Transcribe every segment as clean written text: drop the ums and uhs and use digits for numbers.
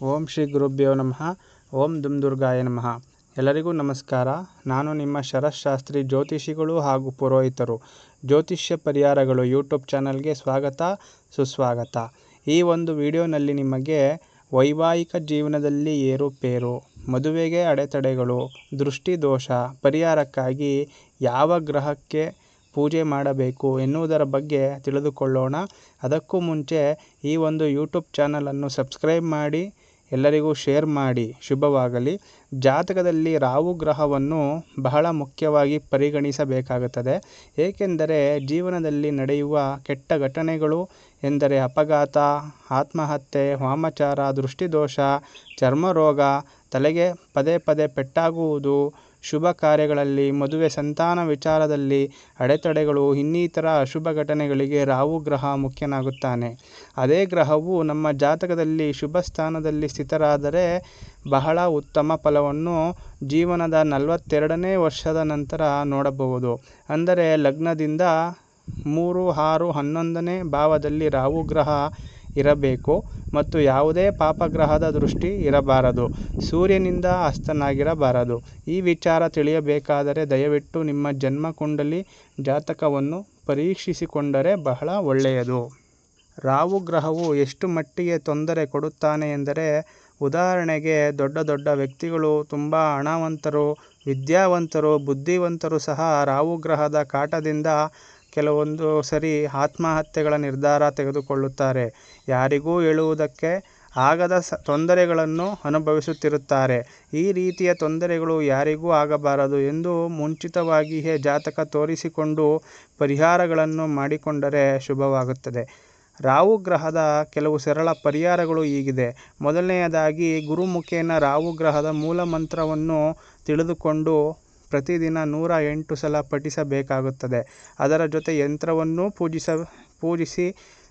ಓಂ ಶ್ರೀ ಗುರುಭ್ಯೋ ನಮಃ. ಓಂ ದುಮ್ ದುರ್ಗಾಯ ನಮಃ. ಎಲ್ಲರಿಗೂ ನಮಸ್ಕಾರ. ನಾನು ನಿಮ್ಮ ಶರತ್ಶಾಸ್ತ್ರಿ ಜ್ಯೋತಿಷಿಗಳು ಹಾಗೂ ಪುರೋಹಿತರು. ಜ್ಯೋತಿಷ್ಯ ಪರಿಹಾರಗಳು ಯೂಟ್ಯೂಬ್ ಚಾನಲ್ಗೆ ಸ್ವಾಗತ ಸುಸ್ವಾಗತ. ಈ ಒಂದು ವಿಡಿಯೋನಲ್ಲಿ ನಿಮಗೆ ವೈವಾಹಿಕ ಜೀವನದಲ್ಲಿ ಏರುಪೇರು, ಮದುವೆಗೆ ಅಡೆತಡೆಗಳು, ದೃಷ್ಟಿದೋಷ ಪರಿಹಾರಕ್ಕಾಗಿ ಯಾವ ಗ್ರಹಕ್ಕೆ ಪೂಜೆ ಮಾಡಬೇಕು ಎನ್ನುವುದರ ಬಗ್ಗೆ ತಿಳಿದುಕೊಳ್ಳೋಣ. ಅದಕ್ಕೂ ಮುಂಚೆ ಈ ಒಂದು ಯೂಟ್ಯೂಬ್ ಚಾನಲನ್ನು ಸಬ್ಸ್ಕ್ರೈಬ್ ಮಾಡಿ, ಎಲ್ಲರಿಗೂ ಶೇರ್ ಮಾಡಿ. ಶುಭವಾಗಲಿ. ಜಾತಕದಲ್ಲಿ ರಾಹು ಗ್ರಹವನ್ನು ಬಹಳ ಮುಖ್ಯವಾಗಿ ಪರಿಗಣಿಸಬೇಕಾಗುತ್ತದೆ. ಏಕೆಂದರೆ ಜೀವನದಲ್ಲಿ ನಡೆಯುವ ಕೆಟ್ಟ ಘಟನೆಗಳು ಎಂದರೆ ಅಪಘಾತ, ಆತ್ಮಹತ್ಯೆ, ವಾಮಾಚಾರ, ದೃಷ್ಟಿದೋಷ, ಚರ್ಮರೋಗ, ತಲೆಗೆ ಪದೇ ಪದೇ ಪೆಟ್ಟಾಗುವುದು, ಶುಭ ಕಾರ್ಯಗಳಲ್ಲಿ, ಮದುವೆ, ಸಂತಾನ ವಿಚಾರದಲ್ಲಿ ಅಡೆತಡೆಗಳು, ಇನ್ನಿತರ ಅಶುಭ ಘಟನೆಗಳಿಗೆ ರಾಹು ಗ್ರಹ ಮುಖ್ಯನಾಗುತ್ತಾನೆ. ಅದೇ ಗ್ರಹವು ನಮ್ಮ ಜಾತಕದಲ್ಲಿ ಶುಭ ಸ್ಥಾನದಲ್ಲಿ ಸ್ಥಿತರಾದರೆ ಬಹಳ ಉತ್ತಮ ಫಲವನ್ನು ಜೀವನದ 42ನೇ ವರ್ಷದ ನಂತರ ನೋಡಬಹುದು. ಅಂದರೆ ಲಗ್ನದಿಂದ 3, 6, 11ನೇ ಭಾವದಲ್ಲಿ ರಾಹು ಗ್ರಹ ಇರಬೇಕು ಮತ್ತು ಯಾವುದೇ ಪಾಪಗ್ರಹದ ದೃಷ್ಟಿ ಇರಬಾರದು. ಸೂರ್ಯನಿಂದ ಹಸ್ತನಾಗಿರಬಾರದು. ಈ ವಿಚಾರ ತಿಳಿಯಬೇಕಾದರೆ ದಯವಿಟ್ಟು ನಿಮ್ಮ ಜನ್ಮ ಕುಂಡಲಿ ಜಾತಕವನ್ನು ಪರೀಕ್ಷಿಸಿಕೊಂಡರೆ ಬಹಳ ಒಳ್ಳೆಯದು. ರಾಹು ಗ್ರಹವು ಎಷ್ಟು ಮಟ್ಟಿಗೆ ತೊಂದರೆ ಕೊಡುತ್ತಾನೆ ಎಂದರೆ, ಉದಾಹರಣೆಗೆ ದೊಡ್ಡ ದೊಡ್ಡ ವ್ಯಕ್ತಿಗಳು, ತುಂಬ ಹಣವಂತರು, ವಿದ್ಯಾವಂತರು, ಬುದ್ಧಿವಂತರು ಸಹ ರಾಹು ಗ್ರಹದ ಕಾಟದಿಂದ ಕೆಲವೊಂದು ಸರಿ ಆತ್ಮಹತ್ಯೆಗಳ ನಿರ್ಧಾರ ತೆಗೆದುಕೊಳ್ಳುತ್ತಾರೆ. ಯಾರಿಗೂ ಹೇಳುವುದಕ್ಕೆ ಆಗದ ತೊಂದರೆಗಳನ್ನು ಅನುಭವಿಸುತ್ತಿರುತ್ತಾರೆ. ಈ ರೀತಿಯ ತೊಂದರೆಗಳು ಯಾರಿಗೂ ಆಗಬಾರದು ಎಂದು ಮುಂಚಿತವಾಗಿಯೇ ಜಾತಕ ತೋರಿಸಿಕೊಂಡು ಪರಿಹಾರಗಳನ್ನು ಮಾಡಿಕೊಂಡರೆ ಶುಭವಾಗುತ್ತದೆ. ರಾಹು ಗ್ರಹದ ಕೆಲವು ಸರಳ ಪರಿಹಾರಗಳು ಹೀಗಿದೆ. ಮೊದಲನೆಯದಾಗಿ, ಗುರುಮುಖೇನ ರಾಹು ಗ್ರಹದ ಮೂಲ ಮಂತ್ರವನ್ನು ತಿಳಿದುಕೊಂಡು ಪ್ರತಿದಿನ 108 ಸಲ ಪಠಿಸಬೇಕಾಗುತ್ತದೆ. ಅದರ ಜೊತೆ ಯಂತ್ರವನ್ನು ಪೂಜಿಸಿ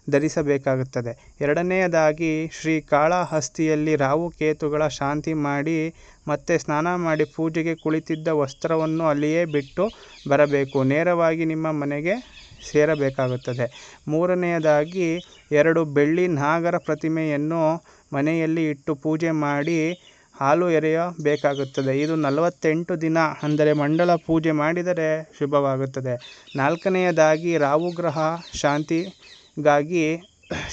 ಧರಿಸಬೇಕಾಗುತ್ತದೆ. ಎರಡನೆಯದಾಗಿ, ಶ್ರೀ ಕಾಳಹಸ್ತಿಯಲ್ಲಿ ರಾಹು ಕೇತುಗಳ ಶಾಂತಿ ಮಾಡಿ ಮತ್ತೆ ಸ್ನಾನ ಮಾಡಿ ಪೂಜೆಗೆ ಕುಳಿತಿದ್ದ ವಸ್ತ್ರವನ್ನು ಅಲ್ಲಿಯೇ ಬಿಟ್ಟು ಬರಬೇಕು. ನೇರವಾಗಿ ನಿಮ್ಮ ಮನೆಗೆ ಸೇರಬೇಕಾಗುತ್ತದೆ. ಮೂರನೆಯದಾಗಿ, 2 ಬೆಳ್ಳಿ ನಾಗರ ಪ್ರತಿಮೆಯನ್ನು ಮನೆಯಲ್ಲಿ ಇಟ್ಟು ಪೂಜೆ ಮಾಡಿ ಹಾಲು ಎರೆಯಬೇಕಾಗುತ್ತದೆ. ಇದು 48 ದಿನ ಅಂದರೆ ಮಂಡಲ ಪೂಜೆ ಮಾಡಿದರೆ ಶುಭವಾಗುತ್ತದೆ. ನಾಲ್ಕನೆಯದಾಗಿ, ರಾಹು ಗ್ರಹ ಶಾಂತಿಗಾಗಿ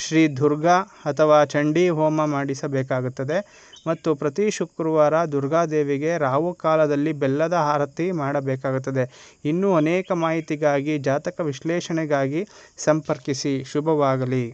ಶ್ರೀ ದುರ್ಗಾ ಅಥವಾ ಚಂಡಿ ಹೋಮ ಮಾಡಿಸಬೇಕಾಗುತ್ತದೆ ಮತ್ತು ಪ್ರತಿ ಶುಕ್ರವಾರ ದುರ್ಗಾದೇವಿಗೆ ರಾಹು ಕಾಲದಲ್ಲಿ ಬೆಲ್ಲದ ಆರತಿ ಮಾಡಬೇಕಾಗುತ್ತದೆ. ಇನ್ನೂ ಅನೇಕ ಮಾಹಿತಿಗಾಗಿ, ಜಾತಕ ವಿಶ್ಲೇಷಣೆಗಾಗಿ ಸಂಪರ್ಕಿಸಿ. ಶುಭವಾಗಲಿ.